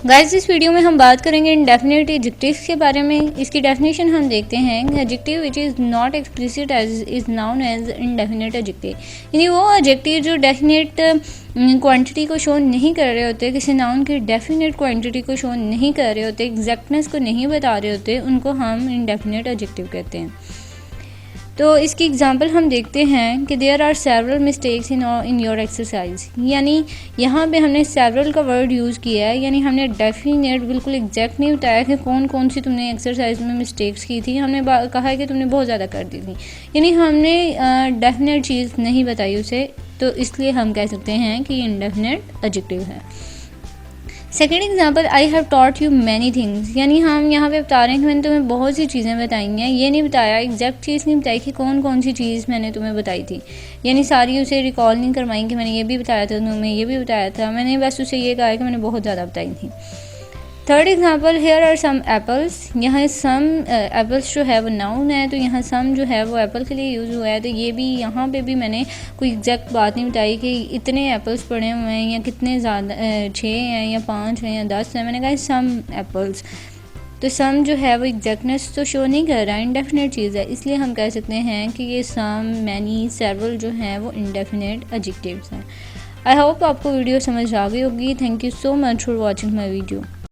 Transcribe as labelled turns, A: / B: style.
A: Guys, इस video में हम बात करेंगे इंडेफिनिट एडजेक्टिव्स के बारे में। इसकी डेफिनेशन हम देखते हैं। Adjective which is not explicit as is noun as indefinite adjective, यानी वो एडजेक्टिव जो डेफिनेट क्वांटिटी को शो नहीं कर रहे होते, किसी नाउन की डेफिनेट क्वांटिटी को शो नहीं कर रहे होते, एग्जैक्टनेस को नहीं बता रहे होते, उनको हम इंडेफिनिट एडजेक्टिव कहते हैं। तो इसकी एग्जांपल हम देखते हैं कि there are several mistakes in your exercise, यानी यहाँ पे हमने सेवरल का वर्ड यूज़ किया है, यानी हमने डेफिनेट बिल्कुल एग्जैक्ट नहीं बताया कि कौन कौन सी तुमने एक्सरसाइज में मिस्टेक्स की थी। हमने कहा है कि तुमने बहुत ज़्यादा कर दी थी, यानी हमने डेफिनेट चीज़ नहीं बताई उसे, तो इसलिए हम कह सकते हैं कि ये इंडेफिनेट एडजेक्टिव है। Second example, I have taught you many things, यानी हम यहाँ पे बता रहे हैं कि मैंने तुम्हें बहुत सी चीज़ें बताई हैं। ये नहीं बताया, एग्जैक्ट चीज़ नहीं बताई कि कौन कौन सी चीज़ मैंने तुम्हें बताई थी, यानी सारी उसे रिकॉल नहीं करवाई कि मैंने ये भी बताया था, तुम्हें ये भी बताया था। मैंने बस उसे ये कहा है कि मैंने बहुत ज़्यादा बताई थी। Third example, here are some apples, यहाँ सम एप्पल्स जो है वो नाउन है, तो यहाँ सम जो है वो एप्पल के लिए यूज़ हुआ है। तो ये भी यहाँ पे भी मैंने कोई एग्जैक्ट बात नहीं बताई कि इतने एप्पल्स पड़े हुए हैं या कितने ज़्यादा 6 हैं या 5 हैं या 10 हैं। मैंने कहा सम एप्पल्स, तो सम जो है वो एग्जैक्टनेस तो शो नहीं कर रहा है, इंडेफिनेट चीज़ है, इसलिए हम कह सकते हैं कि ये सम, मैनी, सेवरल जो हैं वो इंडेफिनेट एडजेक्टिव्स हैं। आई होप आपको वीडियो समझ आ गई होगी। Thank you so much for watching my video.